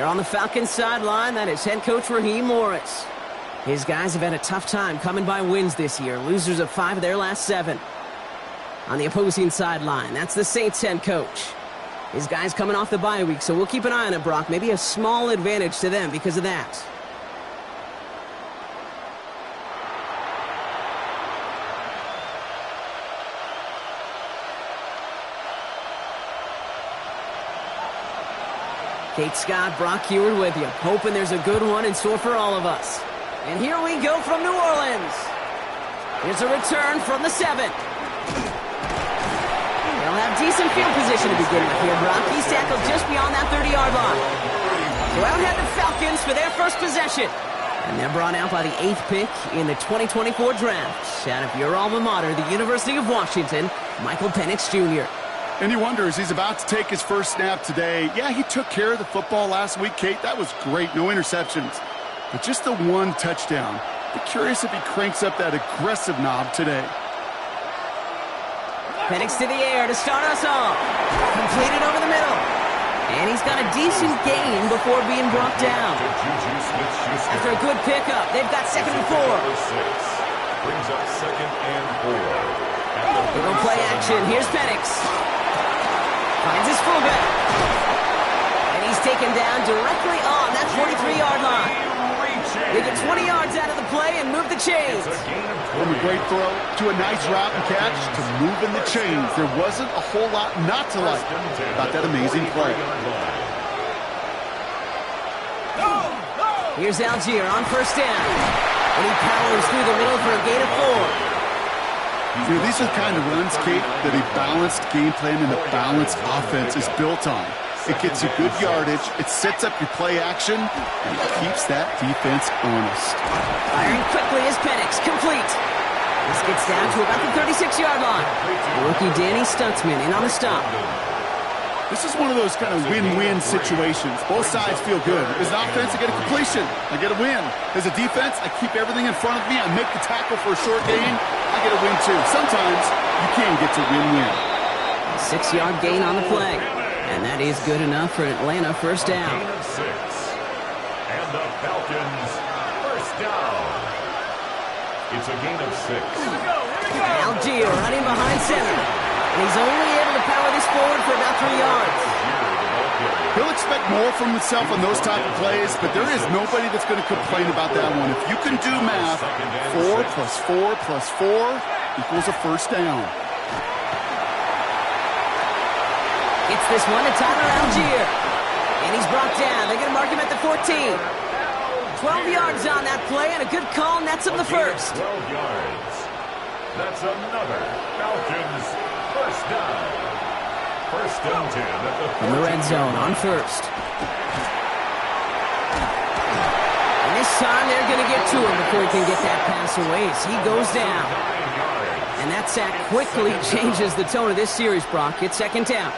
There on the Falcons sideline, that is head coach Raheem Morris. His guys have had a tough time coming by wins this year, losers of 5 of their last 7. On the opposing sideline, that's the Saints head coach. His guys coming off the bye week, so we'll keep an eye on it, Brock. Maybe a small advantage to them because of that. Kate Scott, Brock Heward with you, hoping there's a good one in store for all of us. And here we go from New Orleans. Here's a return from the 7. They'll have decent field position to begin with here, Brock. He's tackled just beyond that 30-yard line. So out head the Falcons for their first possession. And they're brought out by the 8th pick in the 2024 draft. Out of your alma mater, the University of Washington, Michael Penix Jr. And he wonders, he's about to take his first snap today. Yeah, he took care of the football last week, Kate. That was great. No interceptions. But just the one touchdown. Be curious if he cranks up that aggressive knob today. Penix to the air to start us off. Completed over the middle. And he's got a decent gain before being brought down. After a good pickup, they've got 2nd and 4. Brings up 2nd and 4. Little play action. Here's Penix. Finds his fullback. And he's taken down directly on that 43-yard line. They get 20 yards out of the play and move the chains. From a great throw to a nice route and catch to moving the chains. There wasn't a whole lot not to like about that amazing play. Here's Algier on first down. And he powers through the middle for a gain of 4. You know, these are the kind of runs, Kate, that a balanced game plan and a balanced offense is built on. It gets you good yardage, it sets up your play action, and it keeps that defense honest. Firing quickly is Penix, complete. This gets down to about the 36-yard line. The rookie Danny Stutzman in on the stop. This is one of those kind of win-win situations. Both sides feel good. As an offense, I get a completion. I get a win. As a defense, I keep everything in front of me. I make the tackle for a short gain. I get a win, too. Sometimes you can get to win-win. 6-yard gain on the play. And that is good enough for Atlanta first down. Gain of 6. And the Falcons first down. It's a gain of 6. Algier running behind center. And he's only able to power this forward for about 3 yards. He'll expect more from himself on those type of plays, but there is nobody that's going to complain about that one. If you can do math, 4 plus 4 plus 4 equals a first down. Gets this one to Tyler Algier. And he's brought down. They're going to mark him at the 14. 12 yards on that play, and a good call nets him the first. 12 yards. That's another Falcons first down. First and 10 at the 14. In the red zone on first. And this time they're going to get to him before he can get that pass away as he goes down. And that sack quickly changes the tone of this series, Brock. It's 2nd down.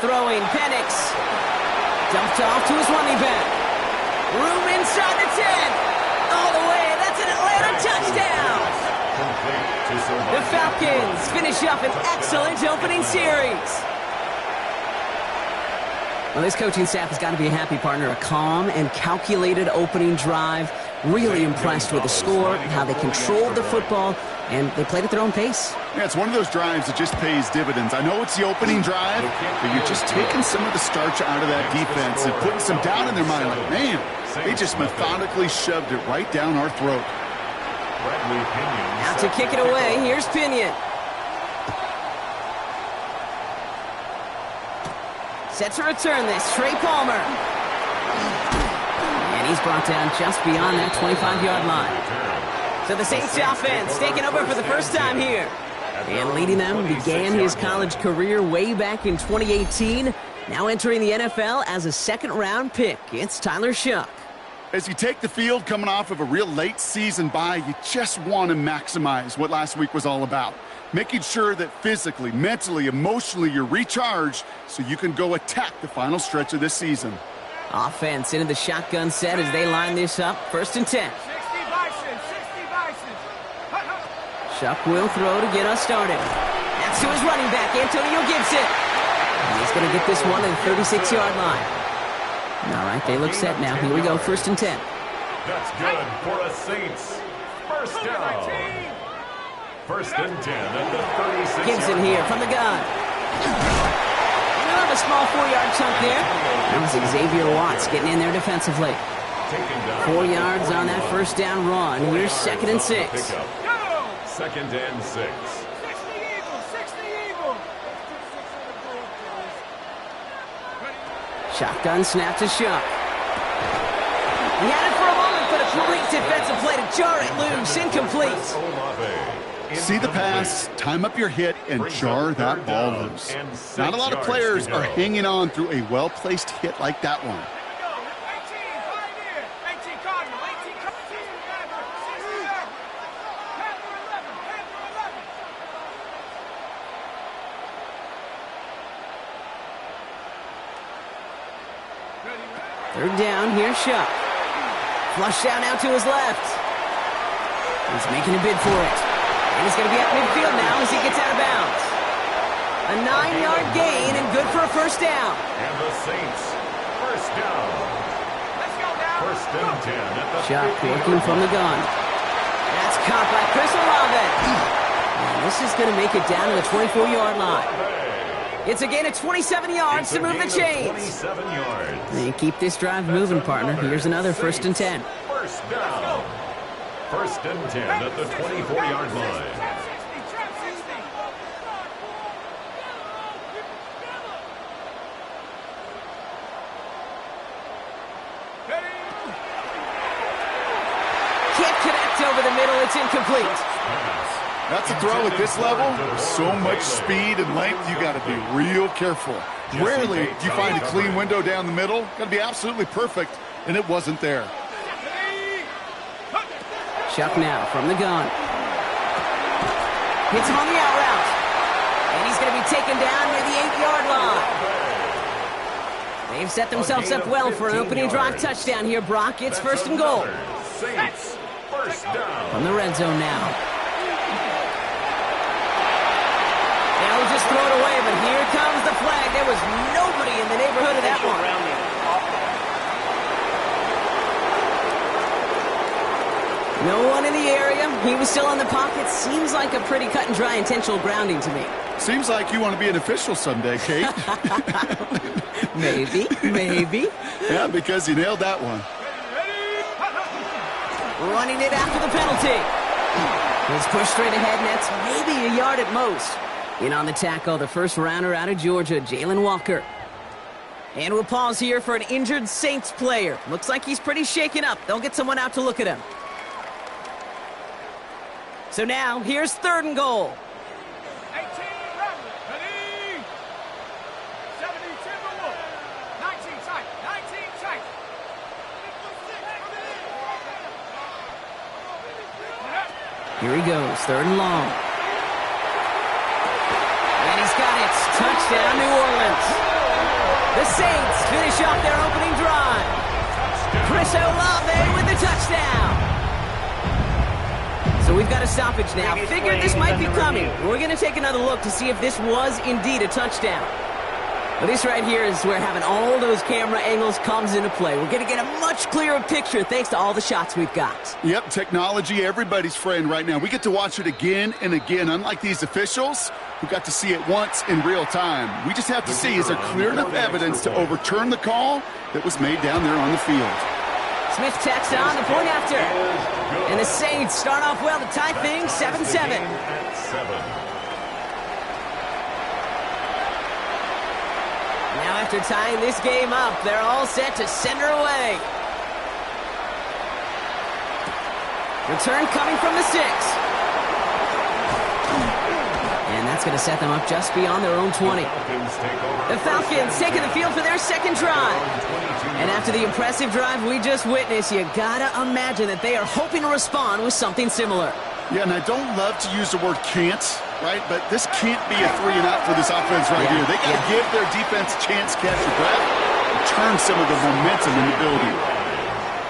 Throwing Penix. Dumped off to his running back. Room inside the 10. All the way. That's an Atlanta touchdown. The Falcons finish up an excellent opening series. Well, this coaching staff has got to be a happy partner. A calm and calculated opening drive. Really impressed with the score, how they controlled the football, and they played at their own pace. Yeah, it's one of those drives that just pays dividends. I know it's the opening drive, but you're just taking some of the starch out of that defense and putting some doubt in their mind. Like, man, they just methodically shoved it right down our throat. Out to kick it away, here's Pinion. Set to return this, Trey Palmer. And he's brought down just beyond that 25-yard line. So the Saints offense taking over for the first time here. And leading them began his college career way back in 2018. Now entering the NFL as a second-round pick. It's Tyler Shough. As you take the field coming off of a real late season bye, you just want to maximize what last week was all about. Making sure that physically, mentally, emotionally you're recharged so you can go attack the final stretch of this season. Offense into the shotgun set as they line this up. 1st and 10. Chuck will throw to get us started. That's to his running back, Antonio Gibson. And he's going to get this one at the 36-yard line. All right, they look set now. Here we go, 1st and 10. That's good for the Saints. First down. 1st and 10 at the 36-yard Gibson here from the gun. A small 4-yard chunk there. That was Xavier Watts getting in there defensively. 4 yards on that first down run. Here's 2nd and 6. 2nd and 6. Shotgun snap to Shuck. He had it for a moment, but a great defensive play to jar it loose. Incomplete. See the pass, time up your hit, and jar that ball loose. Not a lot of players are hanging on through a well-placed hit like that one. Third down, here's Shuck. Flush down out to his left. He's making a bid for it. And he's going to be at midfield now as he gets out of bounds. A 9-yard gain and good for a first down. And the Saints, first down. Let's go now. 1st and 10 at the Shuck working from the gun. That's caught by Chris Olave. And this is going to make it down to the 24-yard line. It's a gain of 27 yards to move the chains. 27 yards. And keep this drive moving, partner. Here's another 1st and 10. First down. 1st and 10 at the 24-yard line. Can't connect over the middle. It's incomplete. That's a throw at this level. With so much speed and length, you got to be real careful. Rarely do you find a clean window down the middle. Got to be absolutely perfect, and it wasn't there. Shuck now from the gun. Hits him on the out route. And he's going to be taken down near the 8-yard line. They've set themselves up well for an opening drive touchdown here, Brock. It's 1st and goal. Saints, first down. From the red zone now. They'll just throw it away, but here comes the flag. There was nobody in the neighborhood of that one. No one in the area. He was still in the pocket. Seems like a pretty cut and dry intentional grounding to me. Seems like you want to be an official someday, Kate. Maybe. Yeah, because you nailed that one. Running it after the penalty. He's pushed straight ahead, and that's maybe a yard at most. In on the tackle, the first rounder out of Georgia, Jalen Walker. And we'll pause here for an injured Saints player. Looks like he's pretty shaken up. They'll get someone out to look at him. So now, here's 3rd and goal. 18, ready, 72, 19 tight, 19 tight. Here he goes, 3rd and long. And he's got it. Touchdown, New Orleans. The Saints finish off their opening drive. Chris Olave with the touchdown. So we've got a stoppage now. Figured this might be coming. We're going to take another look to see if this was indeed a touchdown. But this right here is where having all those camera angles comes into play. We're going to get a much clearer picture thanks to all the shots we've got. Yep, technology, everybody's friend right now. We get to watch it again and again, unlike these officials who got to see it once in real time. We just have to see, is there clear enough evidence to overturn the call that was made down there on the field? Smith tacks on the point after. And the Saints start off well to tie things 7-7. Now after tying this game up, they're all set to send her away. Return coming from the 6. And that's going to set them up just beyond their own 20. The Falcons taking the field for their second drive. And after the impressive drive we just witnessed, you gotta imagine that they are hoping to respond with something similar. Yeah, and I don't love to use the word can't, right? But this can't be a 3-and-out for this offense right here. They got to give their defense a chance to catch the breath and turn some of the momentum in the building.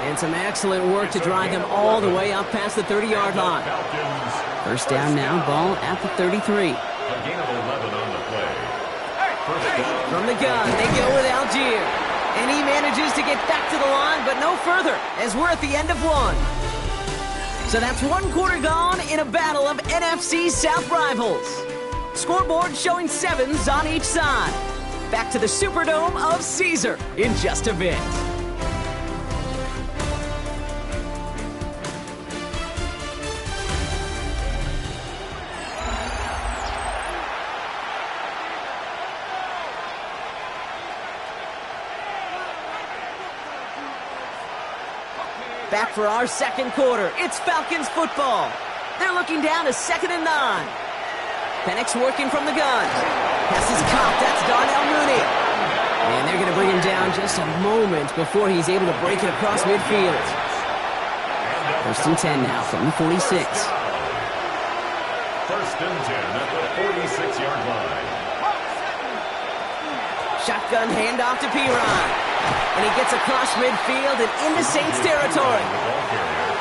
And some excellent work to drive them all the way up past the 30-yard line. First down now, ball at the 33. A gain of 11 on the play. From the gun, they go with Algier. And he manages to get back to the line, but no further, as we're at the end of one. So that's one quarter gone in a battle of NFC South rivals. Scoreboard showing 7s on each side. Back to the Superdome of Caesar in just a bit. Back for our second quarter. It's Falcons football. They're looking down to 2nd and 9. Penix working from the gun. Pass is caught. That's Darnell Mooney. And they're going to bring him down just a moment before he's able to break it across midfield. First and 10 now from the 46. First and 10 at the 46-yard line. Shotgun handoff to Perine. And he gets across midfield and into Saints territory.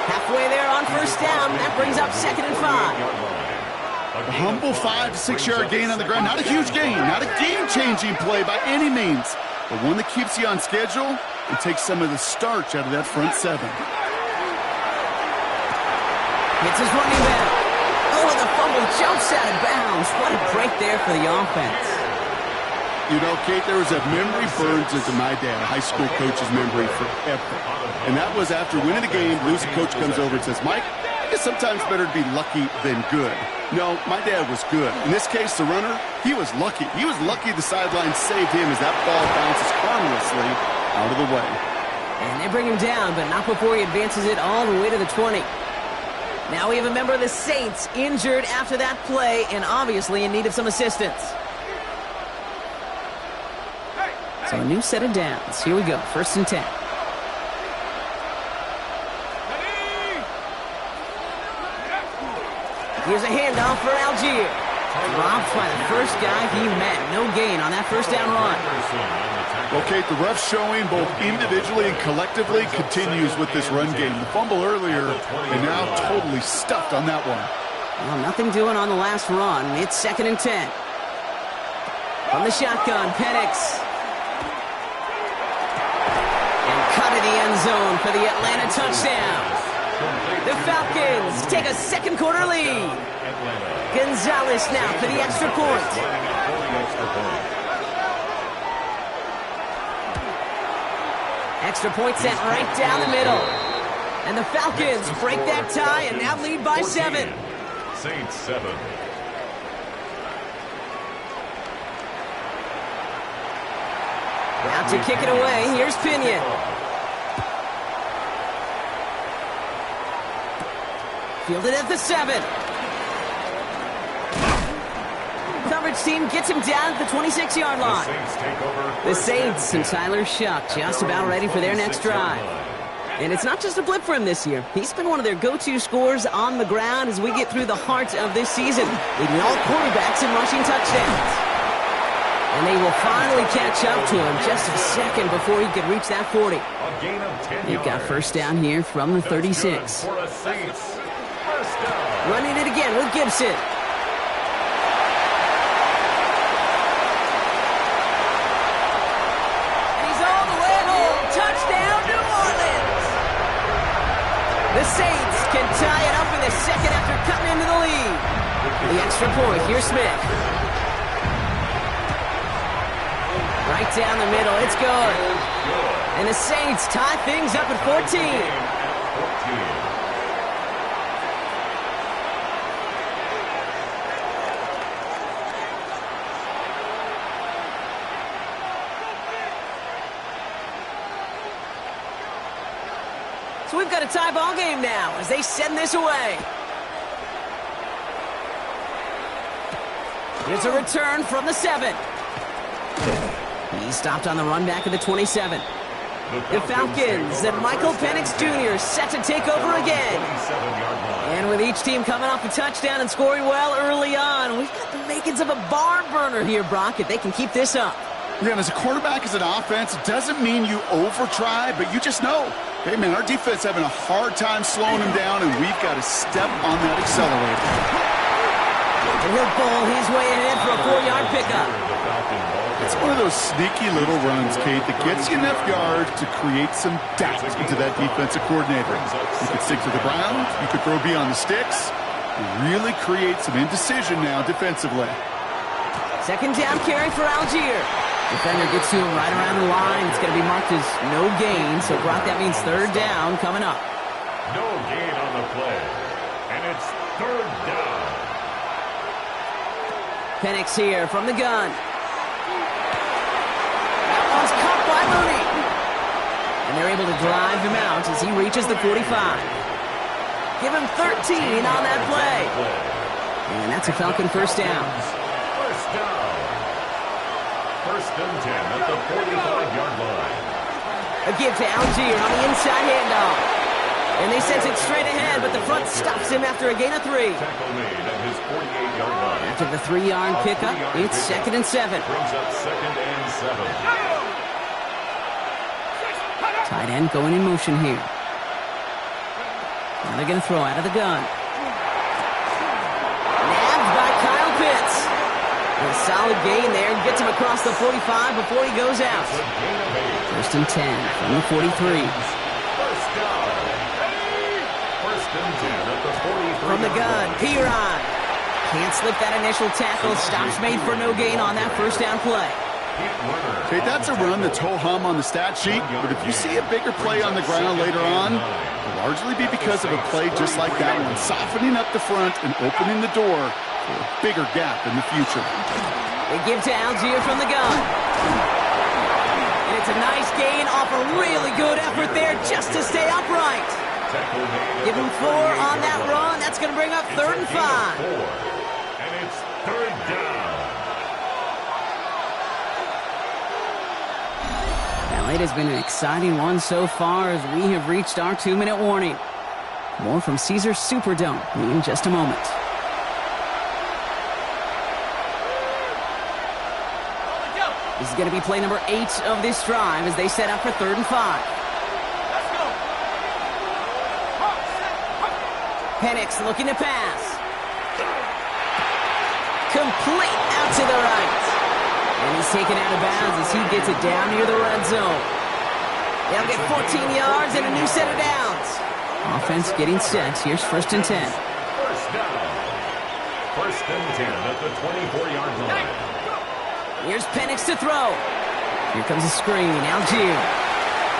Halfway there on first down. That brings up 2nd and 5. A humble 5 to 6 yard gain on the ground. Not a huge gain, not a game-changing play by any means, but one that keeps you on schedule and takes some of the starch out of that front 7. It's his running back. Oh, and the fumble jumps out of bounds. What a break there for the offense. You know, Kate, there was a memory burns into my dad, a high school coach's memory forever. And that was after winning the game, losing coach comes over and says, Mike, it's sometimes better to be lucky than good. No, my dad was good. In this case, the runner, he was lucky. He was lucky the sideline saved him as that ball bounces harmlessly out of the way. And they bring him down, but not before he advances it all the way to the 20. Now we have a member of the Saints injured after that play and obviously in need of some assistance. So a new set of downs. Here we go. First and 10. Here's a handoff for Algier. Dropped by the first guy he met. No gain on that first down run. Okay, the ref showing both individually and collectively continues with this run game. The fumble earlier and now totally stuffed on that one. Well, nothing doing on the last run. It's 2nd and 10. From the shotgun, Penix. Cut in the end zone for the Atlanta touchdown. The Falcons take a second quarter lead. Gonzalez now for the extra point. Extra point sent right down the middle. And the Falcons break that tie and now lead by 7. Saints 7. Now to kick it away, here's Pinion. Fielded at the 7. Coverage team gets him down at the 26-yard line. The Saints and Tyler Shough just about ready for their next drive. And it's not just a blip for him this year. He's been one of their go-to scorers on the ground as we get through the heart of this season, leading all quarterbacks in rushing touchdowns. And they will finally catch up to him just a second before he could reach that 40. They've got first down here from the 36. Running it again with Gibson. And he's all the way home. Touchdown, New Orleans. The Saints can tie it up in the second after cutting into the lead. The extra point, here's Smith. Right down the middle, it's good. And the Saints tie things up at 14. So we've got a tie ball game now as they send this away. Here's a return from the 7. He stopped on the run back of the 27. The Falcons and Michael Penix Jr. set to take over again. And with each team coming off a touchdown and scoring well early on, we've got the makings of a barn burner here, Brock, if they can keep this up. Yeah, and as a quarterback, as an offense, it doesn't mean you over-try, but you just know, hey, man, our defense having a hard time slowing him down, and we've got to step on that accelerator. And he'll bowl his way ahead for a 4-yard pickup. It's one of those sneaky little runs, Kate, that gets you enough yards to create some doubt into that defensive coordinator. You could stick to the ground, you could throw beyond the sticks, and really create some indecision now defensively. Second down carry for Algier. Defender gets to him right around the line. It's going to be marked as no gain, so Brock, that means third down coming up. No gain on the play, and it's third down. Penix here from the gun. That one's caught by Mooney. And they're able to drive him out as he reaches the 45. Give him 13 on that play. And that's a Falcon first down. First down. First and 10 at the 45-yard line. A give to Algier on the inside handoff. And they sent it straight ahead, but the front stops him after a gain of 3. Tackle made at his 48-yard line. After the 3-yard pickup, it's second and 7. Brings up second and 7. Tight end going in motion here. Now they're going to throw out of the gun. Nabbed by Kyle Pitts. And a solid gain there. Gets him across the 45 before he goes out. First and 10 from the 43. First down. First and 10 at the 43. From the gun, P-Rod. Can't slip that initial tackle. Stops made for no gain on that first down play. Okay, that's a run that's ho-hum on the stat sheet, but if you see a bigger play on the ground later on, it'll largely be because of a play just like that one, softening up the front and opening the door for a bigger gap in the future. They give to Algier from the gun. And it's a nice gain off a really good effort there just to stay upright. Give him 4 on that run. That's going to bring up third and 5. And it's third down. Well, it has been an exciting one so far as we have reached our 2-minute warning. More from Caesars Superdome in just a moment. This is going to be play number 8 of this drive as they set up for third and 5. Let's go. Penix looking to pass. Complete out to the right. And he's taken out of bounds as he gets it down near the red zone. They'll get 14 yards and a new set of downs. Offense getting set. Here's first and 10. First down. First and 10 at the 24-yard line. Here's Penix to throw. Here comes a screen. Algier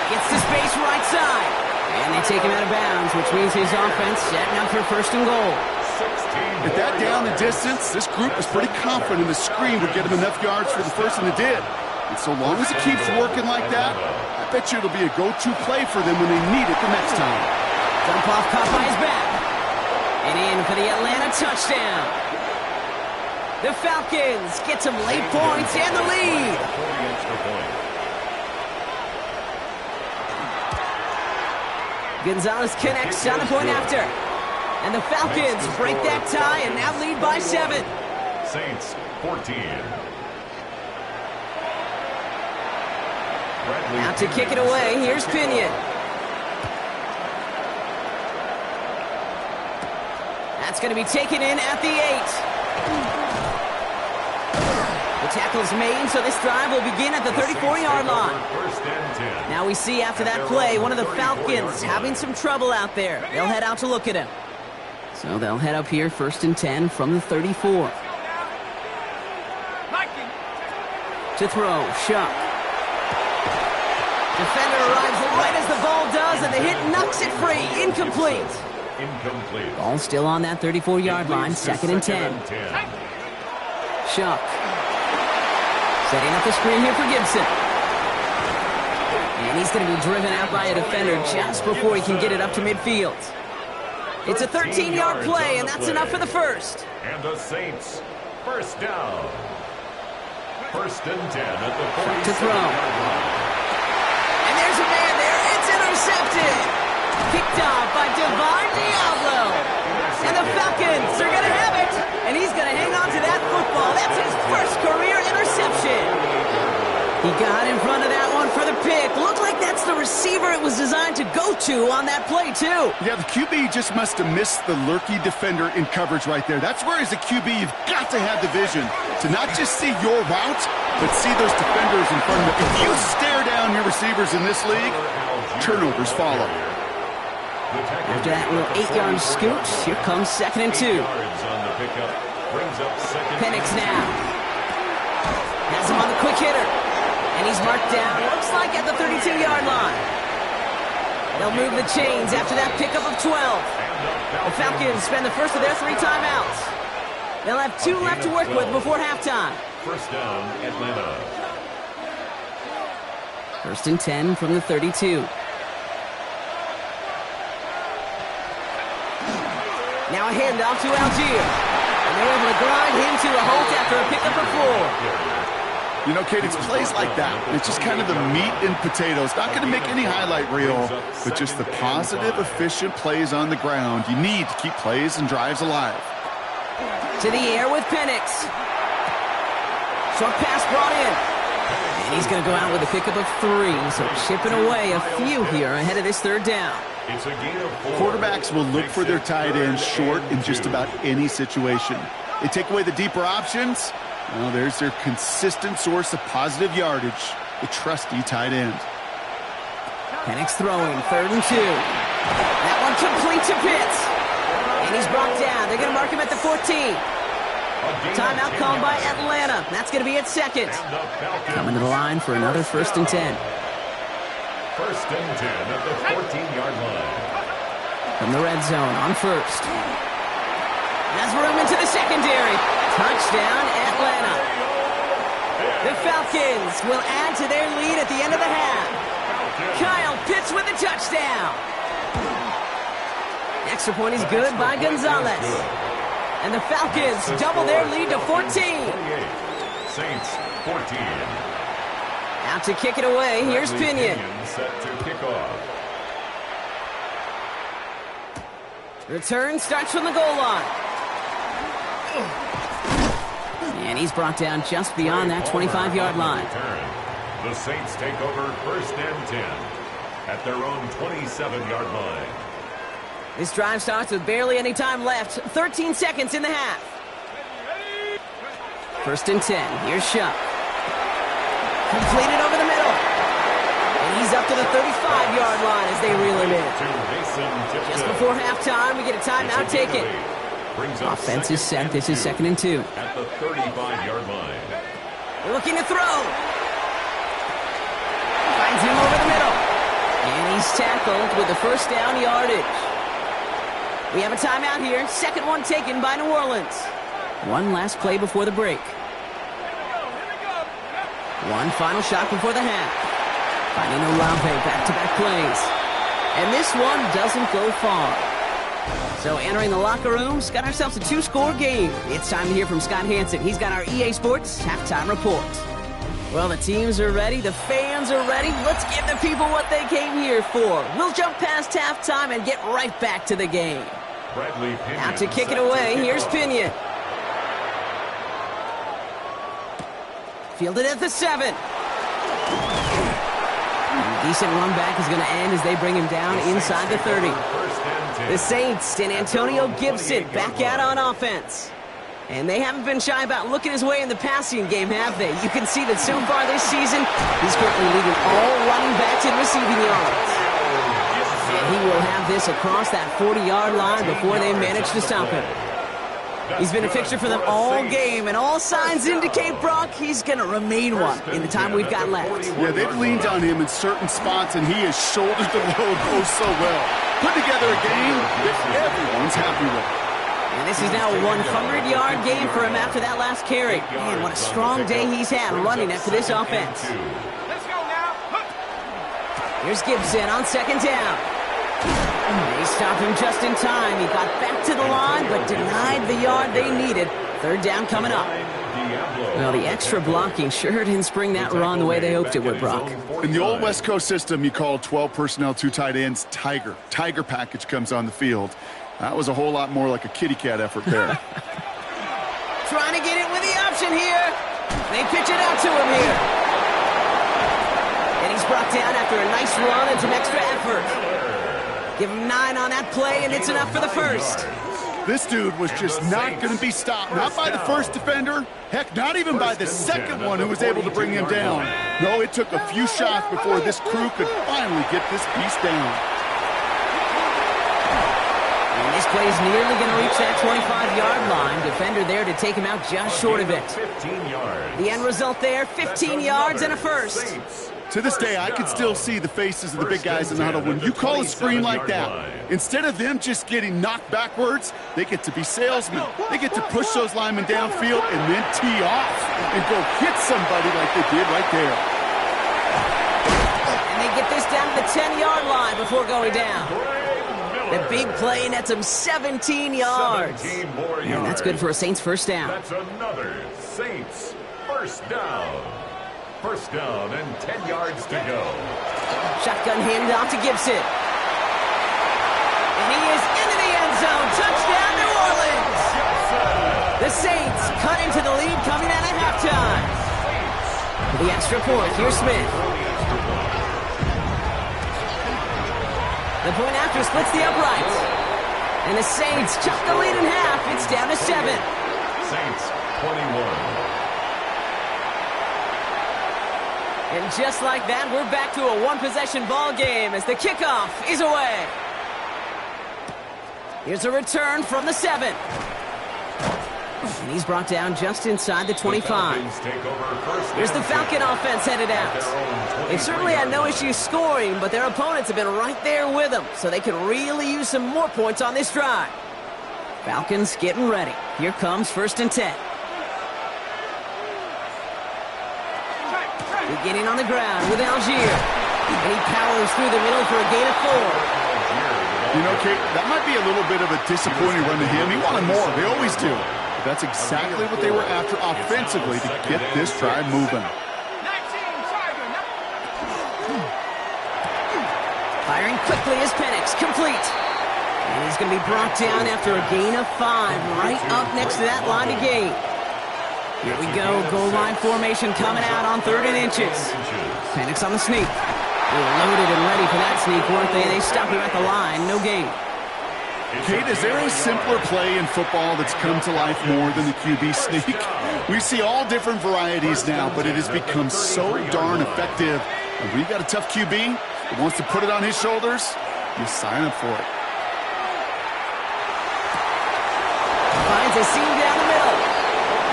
gets to space right side. And they take him out of bounds, which means his offense setting up for first and goal. At that down the distance, this group was pretty confident the screen would get him enough yards for the first, and it did. And so long as it keeps working like that, I bet you it'll be a go-to play for them when they need it the next time. Dump off caught by his back. And in for the Atlanta touchdown. The Falcons get some late points and the lead. Gonzalez connects on the point after. And the Falcons break that tie and now lead by 7. Saints 14. Out to kick it away, here's Pinion. That's going to be taken in at the 8. The tackle's made, so this drive will begin at the 34-yard line. Now we see after that play, one of the Falcons having some trouble out there. They'll head out to look at him. So they'll head up here, first and 10 from the 34. To throw, Shuck. Defender arrives right as the ball does, and the hit knocks it free. Incomplete. Ball still on that 34-yard line, second and 10. Shuck. Setting up the screen here for Gibson. And he's going to be driven out by a defender just before he can get it up to midfield. It's a 13-yard play, and that's enough for the first. And the Saints, first down. First and 10 at the 47-yard to throw. And there's a man there. It's intercepted. Picked off by Devon Diablo. And the Falcons are going to have it. And he's going to hang on to that football. That's his first career interception. He got in front of that one for the pick. Looked like that's the receiver it was designed to go to on that play, too. Yeah, the QB just must have missed the lurky defender in coverage right there. That's where, as a QB, you've got to have the vision to not just see your route, but see those defenders in front of you. If you stare down your receivers in this league, turnovers follow. After that little 8-yard scoot, here comes 2nd and 2. Penix now. Has him on the quick hitter. And he's marked down, looks like at the 32-yard line. They'll move the chains after that pickup of 12. The Falcons spend the first of their 3 timeouts. They'll have 2 left to work with before halftime. First down, Atlanta. 1st and 10 from the 32. Now a handoff to Algier. And they're able to grind him to a halt after a pickup of 4. You know, Kate, it's plays like that. It's just kind of the meat and potatoes. Not going to make any highlight reel, but just the positive, efficient plays on the ground. You need to keep plays and drives alive. To the air with Penix. Short pass brought in. And he's going to go out with a pickup of 3. So chipping away a few here ahead of this 3rd down. It's a gain of 4. Quarterbacks will look for their tight end short in just about any situation. They take away the deeper options. Well, there's their consistent source of positive yardage, the trusty tight end. Penix throwing, 3rd and 2. That one complete to Pitts. And he's brought down. They're going to mark him at the 14. Timeout called by Atlanta. That's going to be at 2nd. Coming to the line for another 1st and 10. 1st and 10 at the 14-yard line. From the red zone on 1st. Has room into the secondary. Touchdown, Atlanta. The Falcons will add to their lead at the end of the half. Kyle Pitts with a touchdown. Extra point is good by Gonzalez. And the Falcons double their lead to 14. Saints 14. Out to kick it away, here's Pinion. Set to kick off. Return starts from the goal line. And he's brought down just beyond that 25-yard line. The Saints take over 1st and 10 at their own 27-yard line. This drive starts with barely any time left. 13 seconds in the half. 1st and 10. Here's Shuck. Completed over the middle. And he's up to the 35-yard line as they reel him in. Just before halftime, we get a timeout taken. Offense is set. This is 2nd and 2. At the 35-yard line. Looking to throw. Finds him over the middle. And he's tackled with the 1st down yardage. We have a timeout here. 2nd one taken by New Orleans. One last play before the break. One final shot before the half. Finding Olave back-to-back plays. And this one doesn't go far. So entering the locker rooms, got ourselves a 2-score game. It's time to hear from Scott Hanson. He's got our EA Sports halftime report. Well, the teams are ready. The fans are ready. Let's give the people what they came here for. We'll jump past halftime and get right back to the game. Out to kick it away. Here's Pinion. Fielded at the 7. Decent run back is going to end as they bring him down inside the 30. The Saints and Antonio Gibson back out on offense. And they haven't been shy about looking his way in the passing game, have they? You can see that so far this season, he's currently leading all running backs in receiving yards. And he will have this across that 40-yard line before they manage to stop him. He's been a fixture for them all game, and all signs indicate, Brock, he's going to remain one in the time we've got left. Yeah, they've leaned on him in certain spots, and he has shouldered the load so well. Put together a game that everyone's happy with. And this is now a 100-yard game for him after that last carry. Man, what a strong day he's had running after this offense. Let's go now. Here's Gibson on 2nd down. They stopped him just in time. He got back to the line, but denied the yard they needed. 3rd down coming up. Well, the extra blocking sure didn't spring that run the way they hoped it would, Brock. In the old West Coast system, you call 12 personnel, 2 tight ends, Tiger. Tiger package comes on the field. That was a whole lot more like a kitty cat effort there. Trying to get it with the option here. They pitch it out to him here. he's brought down after a nice run and some extra effort. Give him 9 on that play, and it's enough for the first. This dude was just not going to be stopped. Not by the first defender. Heck, not even by the second one who was able to bring him down. No, it took a few shots before this crew could finally get this piece down. And this play's nearly going to reach that 25-yard line. Defender there to take him out just short of it. 15 yards. The end result there, 15 yards and a first. To this day, I can still see the faces of the big guys in the huddle. When you call a screen like that, instead of them just getting knocked backwards, they get to be salesmen. They get to push those linemen downfield and then tee off and go hit somebody like they did right there. And they get this down to the 10-yard line before going down. The big play nets him 17 yards. And that's good for a Saints first down. That's another Saints first down. First down and 10 yards to go. Shotgun handed off to Gibson. And he is into the end zone. Touchdown, New Orleans. The Saints cut into the lead coming out at halftime. For the extra point, here's Smith. The point after splits the uprights. And the Saints chop the lead in half. It's down to 7. Saints 21. And just like that, we're back to a one-possession ball game as the kickoff is away. Here's a return from the 7. And he's brought down just inside the 25. Here's the Falcon offense headed out. They've certainly had no issues scoring, but their opponents have been right there with them, so they can really use some more points on this drive. Falcons getting ready. Here comes 1st and 10. Beginning on the ground with Algier. And he powers through the middle for a gain of 4. You know, Kate, that might be a little bit of a disappointing run to him. He wanted more. They always do. But that's exactly what they were after offensively to get this drive moving. Firing quickly is Penix. Complete. And he's going to be brought down after a gain of 5. Right up next to that line to gain. Here we go, goal line formation coming out on 3rd and inches. Penix on the sneak. They were loaded and ready for that sneak, weren't they? They stopped him at the line, no gain. Kate, is there a simpler play in football that's come to life more than the QB sneak? We see all different varieties now, but it has become so darn effective. And when you've got a tough QB that wants to put it on his shoulders, you sign up for it. Finds a seam down the middle.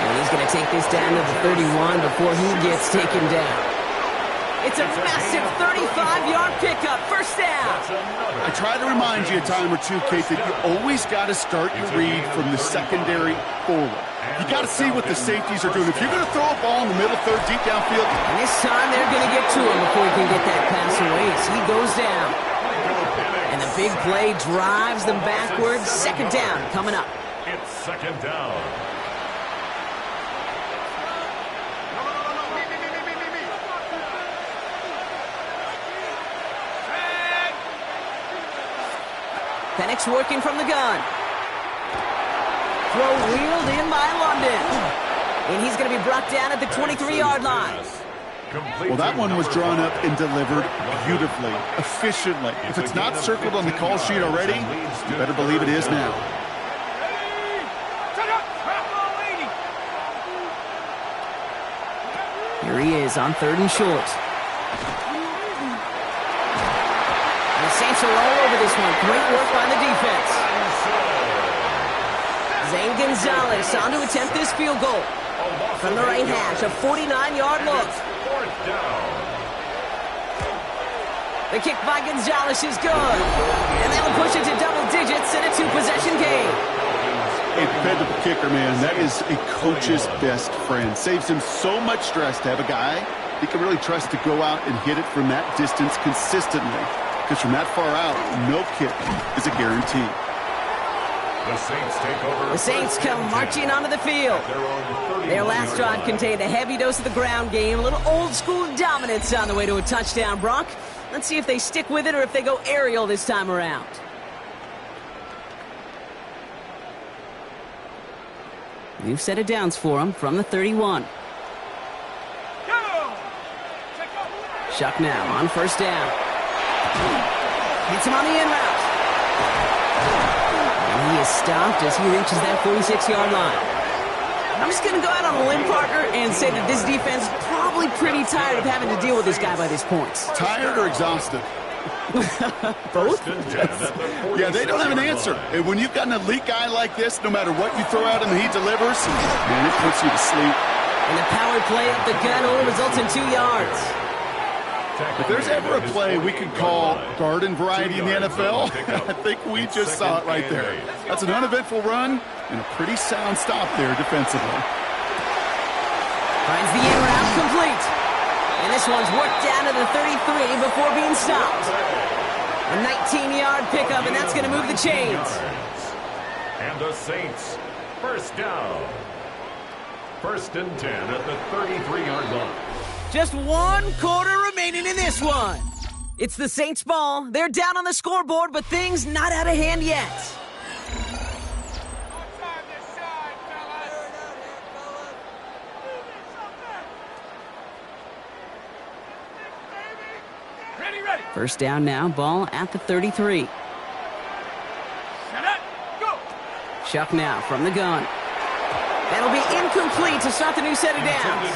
And he's going to take this down to the 31 before he gets taken down. It's a massive 35-yard pickup, first down. I try to remind you a time or two, Kate, that you always got to start your read from the secondary forward. You got to see what the safeties are doing. If you're going to throw a ball in the middle third, deep downfield. And this time they're going to get to him before he can get that pass away as he goes down. And the big play drives them backwards. Second down coming up. It's second down. Penix working from the gun. Throw wheeled in by London. And he's going to be brought down at the 23-yard line. Well, that one was drawn up and delivered beautifully, efficiently. If it's not circled on the call sheet already, you better believe it is now. Here he is on 3rd and short. The Saints are all over this one. Great work by the defense. Zane Gonzalez on to attempt this field goal. From the right hash, a 49-yard look. The kick by Gonzalez is good. And that'll push it to double digits in a 2-possession game. A dependable kicker, man. That is a coach's best friend. Saves him so much stress to have a guy he can really trust to go out and hit it from that distance consistently. Because from that far out, no kick is a guarantee. The Saints take over. The Saints come marching onto the field. Their last drive contained a heavy dose of the ground game, a little old-school dominance on the way to a touchdown, Brock. Let's see if they stick with it or if they go aerial this time around. New set of downs for them from the 31. Chuck now on first down. Hits him on the in route. And he is stopped as he reaches that 46-yard line. I'm just going to go out on a limb, partner, and say that this defense is probably pretty tired of having to deal with this guy by this point. Tired or exhausted? Both? Yeah, they don't have an answer. And when you've got an elite guy like this, no matter what you throw at him, he delivers, and it puts you to sleep. And the power play up the gut only results in 2 yards. If there's ever a play we could call garden variety in the NFL, I think we just saw it right there. That's an uneventful run and a pretty sound stop there defensively. Finds the in route complete. And this one's worked down to the 33 before being stopped. A 19-yard pickup, and that's going to move the chains. And the Saints, first down. First and 10 at the 33-yard line. Just 1 quarter remaining in this one. It's the Saints' ball. They're down on the scoreboard, but things not out of hand yet. First down now, ball at the 33. Chuck now from the gun. That'll be incomplete to start the new set of downs.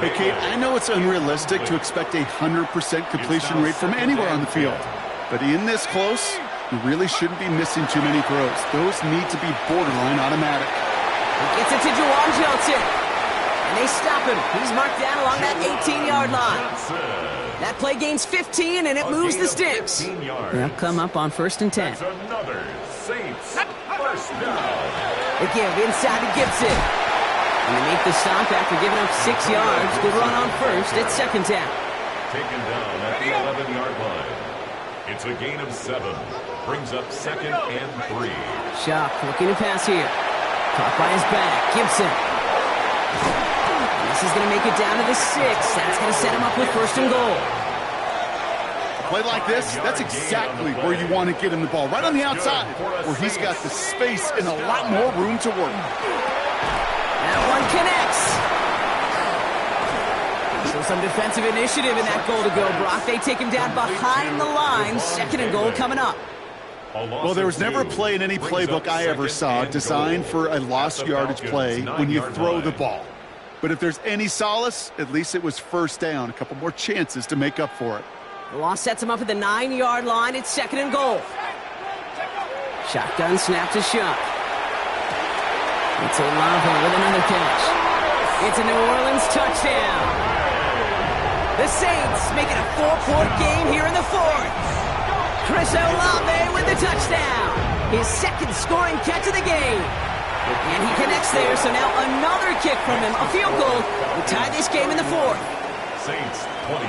Hey, Kate, I know it's unrealistic to expect a 100% completion rate from anywhere on the field. But in this close, you really shouldn't be missing too many throws. Those need to be borderline automatic. He gets it to Juwan Johnson. And they stop him. He's marked down along that 18-yard line. That play gains 15, and it moves the sticks. They'll come up on first and 10. Another Saints first down. They give inside to Gibson. And they make the stop after giving up 6 yards. Good run on first. It's second down. Taken down at the 11-yard line. It's a gain of 7. Brings up second and 3. Shock looking to pass here. Caught by his back. Gibson. This is going to make it down to the 6. That's going to set him up with first and goal. A play like this, that's exactly where you want to get him the ball. Right on the outside, where he's got the space and a lot more room to work. That one connects. So some defensive initiative in that goal to go, Brock. They take him down behind the line. Second and goal coming up. Well, there was never a play in any playbook I ever saw designed for a lost yardage play when you throw the ball. But if there's any solace, at least it was first down. A couple more chances to make up for it. The loss sets him up at the 9-yard line. It's second and goal. Shotgun snap to Shuck. It's Olave with another catch. It's a New Orleans touchdown. The Saints make it a 4-point game here in the fourth. Chris Olave with the touchdown. His second scoring catch of the game. And he connects there, so now another kick from him. A field goal will tie this game in the fourth. Saints 28.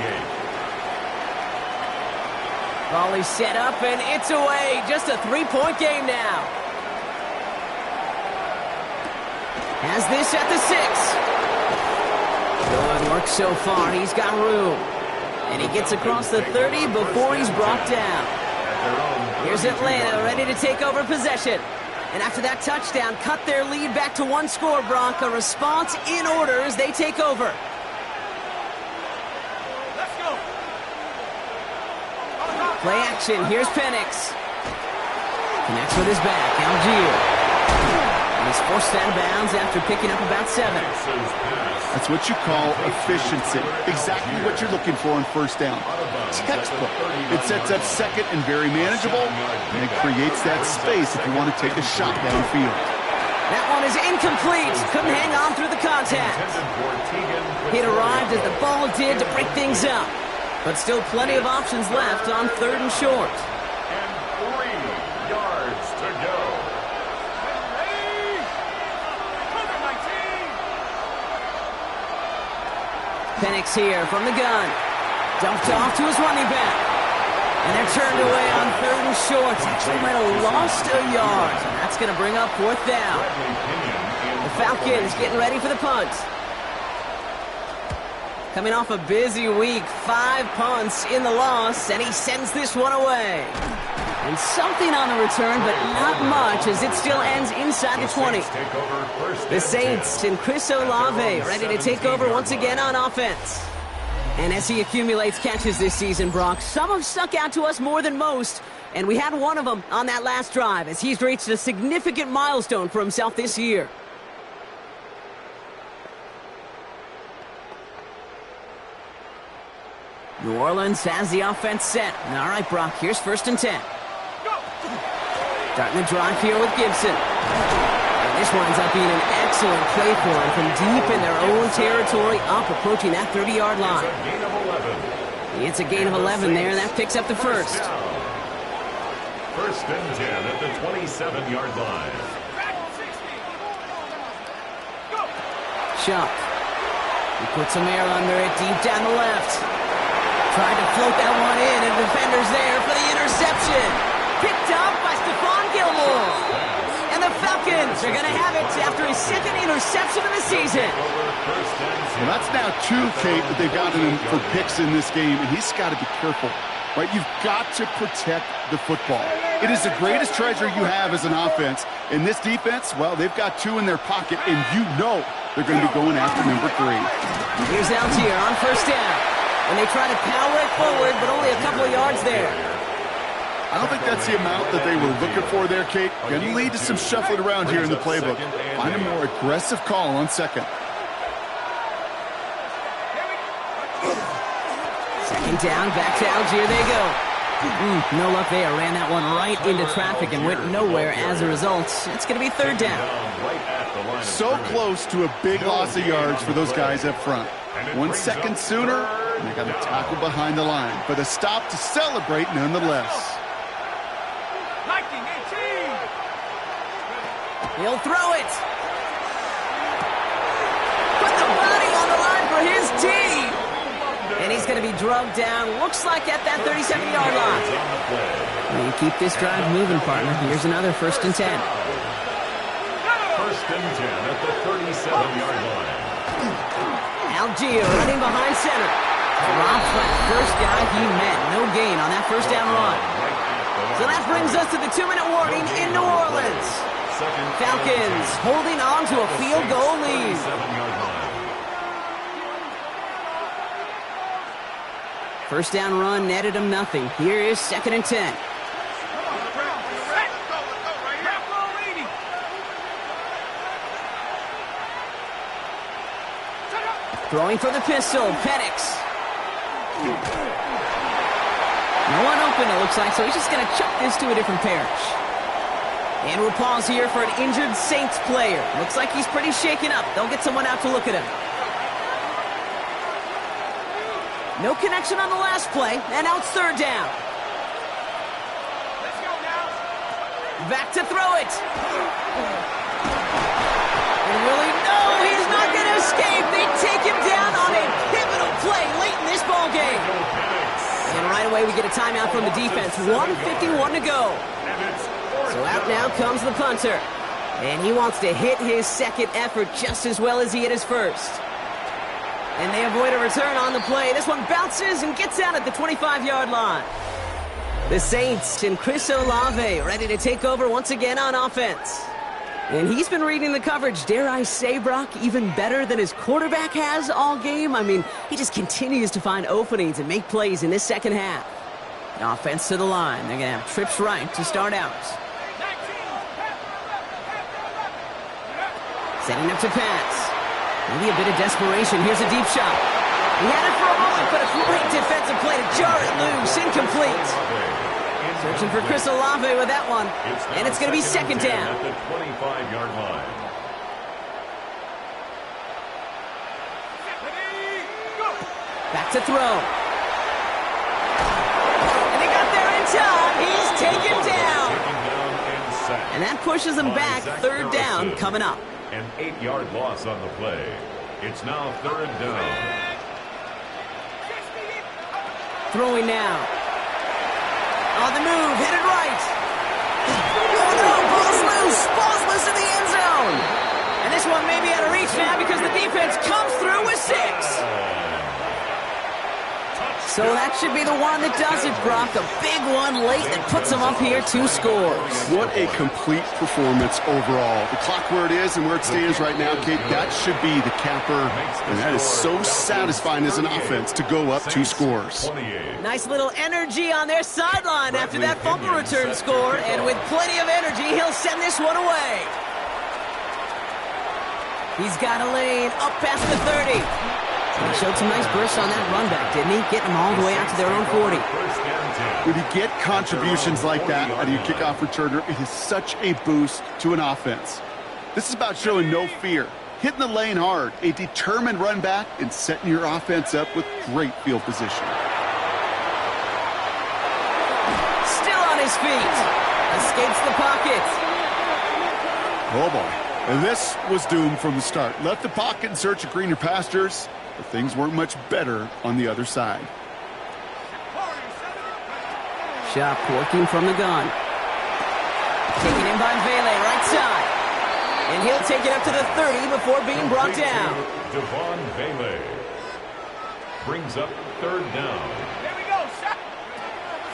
Volley set up, and it's away. Just a 3-point game now. Has this at the 6. Good work so far. He's got room. And he gets across the 30 before he's brought down. Here's Atlanta ready to take over possession. And after that touchdown, cut their lead back to 1 score, Brock. A response in order as they take over. Let's go. Play action. Here's Penix. Connects with his back. Algier. And he's forced out of bounds after picking up about 7. That's what you call efficiency. Exactly what you're looking for on first down. Textbook. It sets up second and very manageable, and it creates that space if you want to take a shot downfield. That one is incomplete. Couldn't hang on through the contact. It arrived as the ball did to break things up. But still plenty of options left on third and short. And 3 yards to go. Penix here from the gun. Dumped off to his running back. And they're turned away on third and short. Actually might have lost a yard. And that's going to bring up fourth down. The Falcons getting ready for the punt. Coming off a busy week, 5 punts in the loss, and he sends this one away. And something on the return, but not much, as it still ends inside the 20. The Saints and Chris Olave ready to take over once again on offense. And as he accumulates catches this season, Brock, some have stuck out to us more than most. And we had one of them on that last drive as he's reached a significant milestone for himself this year. New Orleans has the offense set. All right, Brock, here's 1st and 10. Starting the drive here with Gibson. And this winds up being an excellent play for him from deep in their own territory, up approaching that 30-yard line. It's a gain of 11 there, and that picks up the first. 1st and 10 at the 27-yard line. Chuck. He puts some air under it deep down the left. Tried to float that one in, and defender's there for the interception. Picked up by Stephon Gilmore. And the Falcons are going to have it after his 2nd interception of the season. Well, that's now 2, Kate, that they've gotten him for picks in this game, and he's got to be careful. Right? You've got to protect the football. It is the greatest treasure you have as an offense. In this defense, well, they've got 2 in their pocket, and you know they're going to be going after number 3. Here's Algier on 1st down. And they try to power it forward, but only a couple of yards there. I don't think that's the amount that they were looking for there, Kate. Going to lead to some shuffling around here in the playbook. Find a more aggressive call on 2nd. 2nd down, back to Algier they go. No luck there. Ran that one right into traffic and went nowhere as a result. It's going to be 3rd down. So close to a big loss of yards for those guys up front. 1 second sooner, and they got a tackle behind the line. But a stop to celebrate nonetheless. He'll throw it. Put the body on the line for his team. And he's going to be drugged down, looks like at that 37-yard line. You keep this drive moving, partner. Here's another 1st and 10. 1st and 10 at the 37-yard line. Algier running behind center. Drops that first guy he met. No gain on that 1st down run. So that brings us to the 2-minute warning in New Orleans. Falcons holding on to a field goal lead. First down run netted him nothing. Here is 2nd and 10. Throwing for the pistol, Penix. No one open, it looks like, so he's just going to chuck this to a different parish. And we'll pause here for an injured Saints player. Looks like he's pretty shaken up. They'll get someone out to look at him. No connection on the last play, and now it's 3rd down. Let's go now. Back to throw it. And really, no, he's not going to escape. They take him down on a pivotal play late in this ballgame. And right away, we get a timeout from the defense. 1:51 to go. So out now comes the punter. And he wants to hit his 2nd effort just as well as he hit his 1st. And they avoid a return on the play. This one bounces and gets out at the 25-yard line. The Saints and Chris Olave ready to take over once again on offense. And he's been reading the coverage, dare I say, Brock, even better than his quarterback has all game. I mean, he just continues to find openings and make plays in this 2nd half. The offense to the line. They're going to have trips right to start out. Setting up to pass. Maybe a bit of desperation. Here's a deep shot. He had it for a moment, but a great defensive play to jar it loose. Incomplete. Searching for Chris Olave with that one. And it's going to be 2nd down. At the 25-yard line. Back to throw. And he got there in time. He's taken down. And that pushes him back. 3rd down coming up. An 8-yard loss on the play. It's now 3rd down. Throwing now. On the move, headed right. Oh no, ball's loose. Ball's loose in the end zone. And this one may be out of reach now because the defense comes through with 6. So that should be the one that does it, Brock. A big one late that puts them up here 2 scores. What a complete performance overall. The clock where it is and where it stands right now, Kate, that should be the capper. And that is so satisfying as an offense to go up 2 scores. Nice little energy on their sideline after that fumble return score. And with plenty of energy, he'll send this one away. He's got a lane up past the 30. He showed some nice bursts on that run back, didn't he? Getting them all the way out to their own 40. When you get contributions like that out of your kickoff returner, it is such a boost to an offense. This is about showing no fear, hitting the lane hard, a determined run back, and setting your offense up with great field position. Still on his feet. Escapes the pocket. Oh, boy. And this was doomed from the start. Left the pocket in search of greener pastures, but things weren't much better on the other side. Shop working from the gun. Taken in by Vele, right side. And he'll take it up to the 30 before being brought down. Devon Vele brings up 3rd down. Here we go, shot.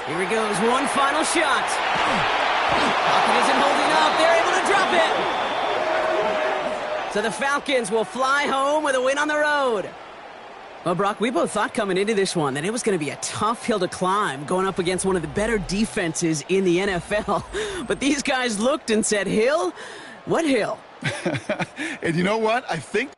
Here he goes, one final shot. Pocket isn't holding up. They're able to drop it. So the Falcons will fly home with a win on the road. Well, Brock, we both thought coming into this one that it was going to be a tough hill to climb going up against one of the better defenses in the NFL. But these guys looked and said, Hill? What hill? And you know what? I think